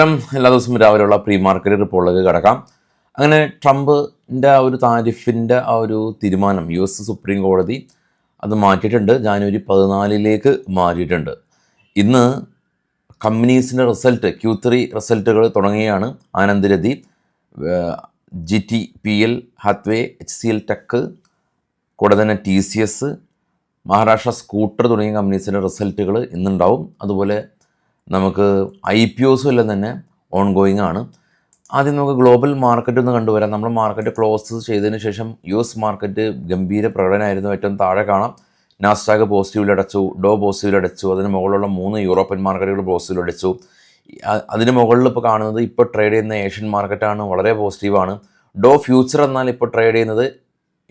നമസ്കാരം. എല്ലാ ദിവസവും രാവിലെയുള്ള പ്രീ മാർക്കറ്റ് റിപ്പോർട്ടിലേക്ക് കടക്കാം. അങ്ങനെ ട്രംപിൻ്റെ ആ ഒരു താരിഫിൻ്റെ ആ ഒരു തീരുമാനം US സുപ്രീം കോടതി അത് മാറ്റിയിട്ടുണ്ട്. ജാനുവരി 14 മാറ്റിയിട്ടുണ്ട്. ഇന്ന് കമ്പനീസിൻ്റെ റിസൾട്ട് Q3 റിസൾട്ടുകൾ തുടങ്ങിയാണ്. Anand Rathi, GTPL, Hathway, HCL tech, കൂടെ തന്നെ TCS, മഹാരാഷ്ട്ര സ്കൂട്ടർ തുടങ്ങിയ കമ്പനീസിൻ്റെ റിസൾട്ടുകൾ ഇന്നുണ്ടാവും. അതുപോലെ നമുക്ക് IPOസും എല്ലാം തന്നെ ഓൺഗോയിങ് ആണ്. ആദ്യം നമുക്ക് ഗ്ലോബൽ മാർക്കറ്റ് ഒന്ന് കണ്ടുവരാം. നമ്മൾ മാർക്കറ്റ് ക്ലോസ് ചെയ്തതിന് ശേഷം US മാർക്കറ്റ് ഗംഭീര പ്രകടനമായിരുന്നു. ഏറ്റവും താഴെ കാണാം നാസ്ഡാക്ക് പോസിറ്റീവിൽ അടച്ചു, ഡോ പോസിറ്റീവിൽ അടച്ചു. അതിന് മുകളിലുള്ള 3 യൂറോപ്യൻ മാർക്കറ്റുകൾ പോസിറ്റീവിൽ അടച്ചു. അതിന് മുകളിൽ ഇപ്പോൾ കാണുന്നത് ഇപ്പോൾ ട്രേഡ് ചെയ്യുന്ന ഏഷ്യൻ മാർക്കറ്റാണ്, വളരെ പോസിറ്റീവാണ്. ഡോ ഫ്യൂച്ചർ എന്നാൽ ഇപ്പോൾ ട്രേഡ് ചെയ്യുന്നത്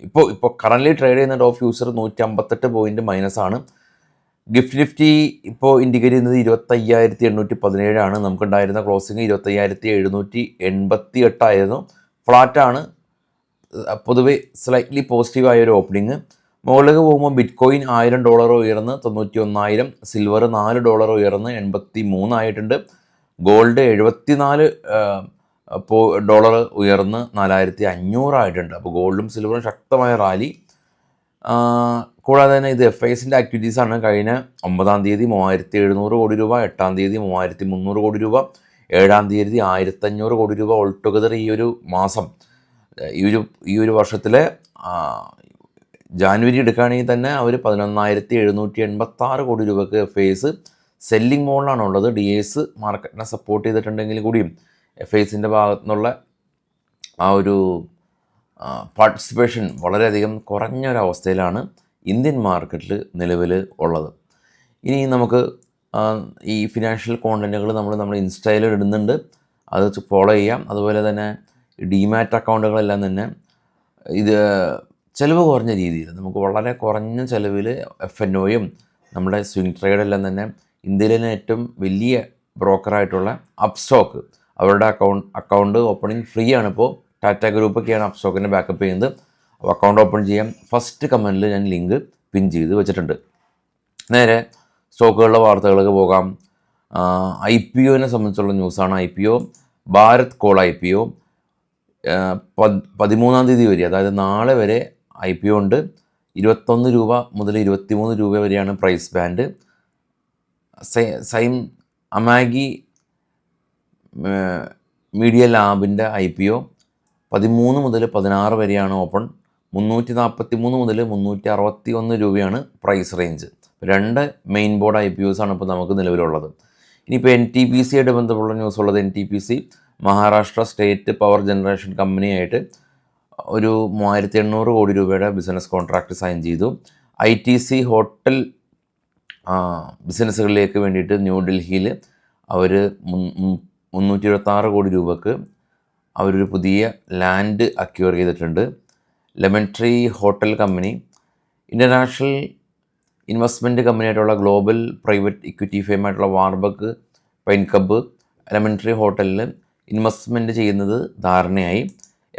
ഇപ്പോൾ കറൻ്റ്ലി ട്രേഡ് ചെയ്യുന്ന ഡോ ഫ്യൂച്ചർ 158 പോയിൻറ്റ് മൈനസാണ്. നിഫ്റ്റി ഇപ്പോൾ ഇൻഡിക്കേറ്റ് ചെയ്യുന്നത് 25,817 നമുക്കുണ്ടായിരുന്ന ക്ലോസിങ് 25,788 ആയിരുന്നു. ഫ്ലാറ്റാണ്. പൊതുവെ സ്ലൈറ്റ്ലി പോസിറ്റീവായ ഒരു ഓപ്പണിങ്. മുകളിലേക്ക് പോകുമ്പോൾ ബിറ്റ്കോയിൻ $1,000 ഉയർന്ന് 91,000, സിൽവർ $4 ഉയർന്ന് 83 ആയിട്ടുണ്ട്. ഗോൾഡ് $74 ഉയർന്ന് 4,500 ആയിട്ടുണ്ട്. അപ്പോൾ ഗോൾഡും സിൽവറും ശക്തമായ റാലി. കൂടാതെ തന്നെ ഇത് FISൻ്റെ ആക്ടിവിറ്റീസാണ്. കഴിഞ്ഞ 9-ാം തീയതി 3,700 കോടി രൂപ, 8-ാം തീയതി 3,300 കോടി രൂപ, 7-ാം തീയതി 1,500 കോടി രൂപ. ഓൾ ടുഗദർ ഈ ഒരു മാസം ഈ ഒരു വർഷത്തിലെ ജാനുവരി എടുക്കുകയാണെങ്കിൽ തന്നെ അവർ 11,786 കോടി രൂപയ്ക്ക് FIS സെല്ലിംഗ് മോഡിലാണ് ഉള്ളത്. DAs മാർക്കറ്റിനെ സപ്പോർട്ട് ചെയ്തിട്ടുണ്ടെങ്കിൽ കൂടിയും FISൻ്റെ ഭാഗത്തു നിന്നുള്ള ആ ഒരു പാർട്ടിസിപ്പേഷൻ വളരെയധികം കുറഞ്ഞൊരവസ്ഥയിലാണ് ഇന്ത്യൻ മാർക്കറ്റിൽ നിലവിൽ ഉള്ളത്. ഇനി നമുക്ക് ഈ ഫിനാൻഷ്യൽ കോണ്ടൻറ്റുകൾ നമ്മൾ ഇൻസ്റ്റയിൽ ഇടുന്നുണ്ട്, അത് ഫോളോ ചെയ്യാം. അതുപോലെ തന്നെ ഡിമാറ്റ് അക്കൗണ്ടുകളെല്ലാം തന്നെ ഇത് ചിലവ് കുറഞ്ഞ രീതിയിൽ നമുക്ക് വളരെ കുറഞ്ഞ ചിലവിൽ FNOയും നമ്മുടെ സ്വിംഗ് ട്രേഡെല്ലാം തന്നെ ഇന്ത്യയിലെ തന്നെ ഏറ്റവും വലിയ ബ്രോക്കറായിട്ടുള്ള അപ്സ്റ്റോക്ക് അവരുടെ അക്കൗണ്ട് ഓപ്പണിംഗ് ഫ്രീ ആണ്. ഇപ്പോൾ ടാറ്റ ഗ്രൂപ്പൊക്കെയാണ് അപ്സ്റ്റോക്കിൻ്റെ ബാക്കപ്പ് ചെയ്യുന്നത്. അപ്പോൾ അക്കൗണ്ട് ഓപ്പൺ ചെയ്യാം. ഫസ്റ്റ് കമൻറ്റിൽ ഞാൻ ലിങ്ക് പിൻ ചെയ്ത് വെച്ചിട്ടുണ്ട്. നേരെ സ്റ്റോക്കുകളുടെ വാർത്തകളിലേക്ക് പോകാം. IPOനെ സംബന്ധിച്ചുള്ള ന്യൂസാണ്. IPO ഭാരത് കോൾ IPO 13-ാം തീയതി വരെ, അതായത് നാളെ വരെ IPO ഉണ്ട്. 21 രൂപ മുതൽ 23 രൂപ വരെയാണ് പ്രൈസ് ബാൻഡ്. സൈം അമാഗി മീഡിയ ലാബിൻ്റെ IPO 13 മുതൽ 16 വരെയാണ് ഓപ്പൺ. 343 മുതൽ 361 രൂപയാണ് price range. 2 main board IPOs ആണ് ഇപ്പോൾ നമുക്ക് നിലവിലുള്ളത്. ഇനിയിപ്പോൾ NTPC ആയിട്ട് ബന്ധപ്പെട്ട ന്യൂസ് ഉള്ളത്. NTPC Maharashtra state power generation കമ്പനിയായിട്ട് ഒരു 3,800 കോടി രൂപയുടെ ബിസിനസ് കോൺട്രാക്റ്റ് സൈൻ ചെയ്തു. ITC ഹോട്ടൽ ബിസിനസ്സുകളിലേക്ക് വേണ്ടിയിട്ട് ന്യൂഡൽഹിയിൽ അവർ 326 കോടി രൂപക്ക് അവരൊരു പുതിയ ലാൻഡ് അക്വയർ ചെയ്തിട്ടുണ്ട്. Lemon tree hotel company international investment കമ്പനിയായിട്ടുള്ള ഗ്ലോബൽ പ്രൈവറ്റ് ഇക്വിറ്റി ഫേമായിട്ടുള്ള വാർബക്ക് പൈൻകബ് ലെമൺ ട്രീ ഹോട്ടലിൽ ഇൻവെസ്റ്റ്മെൻറ്റ് ചെയ്യുന്നത് ധാരണയായി.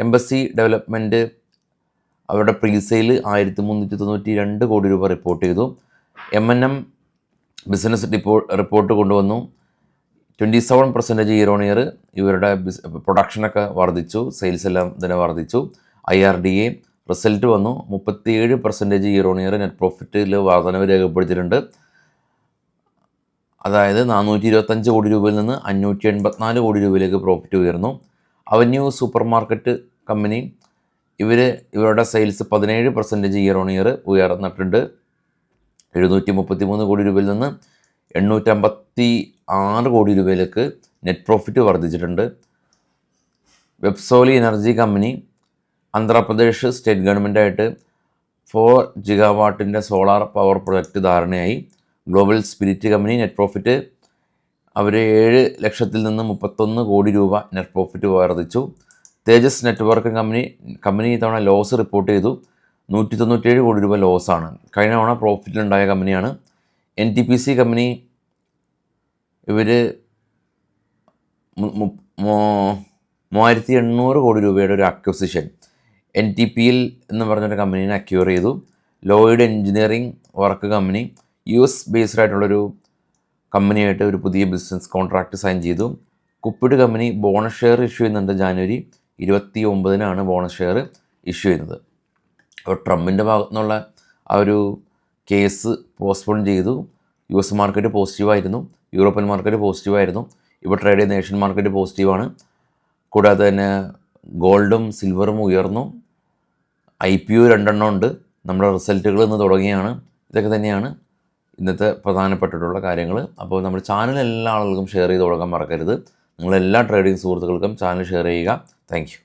എംബസി ഡെവലപ്മെൻറ്റ് അവരുടെ പ്രീസെയിൽ 1,392 കോടി രൂപ റിപ്പോർട്ട് ചെയ്തു. M&M ബിസിനസ് റിപ്പോർട്ട് കൊണ്ടുവന്നു. 27% ഇയർ ഓൺ ഇയർ ഇവരുടെ പ്രൊഡക്ഷനൊക്കെ വർദ്ധിച്ചു, സെയിൽസ് എല്ലാം തന്നെ വർദ്ധിച്ചു. IRDA റിസൾട്ട് വന്നു. 37% ഇയർ ഓൺ ഇയർ നെറ്റ് പ്രോഫിറ്റിൽ വർധനവ് രേഖപ്പെടുത്തിയിട്ടുണ്ട്. അതായത് 425 കോടി രൂപയിൽ നിന്ന് 584 കോടി രൂപയിലേക്ക് പ്രോഫിറ്റ് ഉയർന്നു. അവന്യൂ സൂപ്പർ മാർക്കറ്റ് കമ്പനി ഇവരുടെ സെയിൽസ് 17% ഇയർ ഓൺ ഇയർ ഉയർന്നിട്ടുണ്ട്. 733 കോടി രൂപയിൽ നിന്ന് 856 കോടി രൂപയിലേക്ക് നെറ്റ് പ്രോഫിറ്റ് വർദ്ധിച്ചിട്ടുണ്ട്. വെബ്സോലി energy company Andhra Pradesh state ഗവൺമെൻറ്റായിട്ട് 4 GW solar power project ധാരണയായി. Global spirit company net profit അവർ 7 ലക്ഷത്തിൽ നിന്ന് 31 കോടി രൂപ നെറ്റ് പ്രോഫിറ്റ് വർദ്ധിച്ചു. തേജസ് നെറ്റ്വർക്ക് കമ്പനി ഇത്തവണ ലോസ് റിപ്പോർട്ട് ചെയ്തു. 197 കോടി രൂപ ലോസാണ്. കഴിഞ്ഞ തവണ പ്രോഫിറ്റിലുണ്ടായ കമ്പനിയാണ്. NTPC കമ്പനി ഇവർ 3,800 കോടി രൂപയുടെ ഒരു അക്വസിഷൻ NTPL എന്ന് പറഞ്ഞൊരു കമ്പനീനെ അക്വയർ ചെയ്തു. Lloyd engineering work company US based ആയിട്ടുള്ളൊരു കമ്പനിയായിട്ട് ഒരു പുതിയ ബിസിനസ് കോൺട്രാക്റ്റ് സൈൻ ചെയ്തു. Cupid company bonus share issue ചെയ്യുന്നുണ്ട്. ജാനുവരി 29-നാണ് ബോണസ് ഷെയർ ഇഷ്യൂ ചെയ്യുന്നത്. അപ്പോൾ ട്രംപിൻ്റെ ഭാഗത്തു നിന്നുള്ള ആ ഒരു കേസ് പോസ്റ്റ്പോൺ ചെയ്തു. US മാർക്കറ്റ് പോസിറ്റീവായിരുന്നു, യൂറോപ്യൻ മാർക്കറ്റ് പോസിറ്റീവായിരുന്നു. ഇപ്പോൾ ട്രേഡ് ചെയ്യുന്ന ഏഷ്യൻ മാർക്കറ്റ് പോസിറ്റീവാണ്. കൂടാതെ തന്നെ ഗോൾഡും സിൽവറും ഉയർന്നു. IPO 2 ഉണ്ട്. നമ്മുടെ റിസൾട്ടുകൾ ഇന്ന് തുടങ്ങിയാണ്. ഇതൊക്കെ തന്നെയാണ് ഇന്നത്തെ പ്രധാനപ്പെട്ടിട്ടുള്ള കാര്യങ്ങൾ. അപ്പോൾ നമ്മുടെ ചാനൽ എല്ലാ ആളുകൾക്കും ഷെയർ ചെയ്ത് കൊടുക്കാൻ മറക്കരുത്. നിങ്ങളെല്ലാ ട്രേഡിംഗ് സുഹൃത്തുക്കൾക്കും ചാനൽ ഷെയർ ചെയ്യുക. Thank you.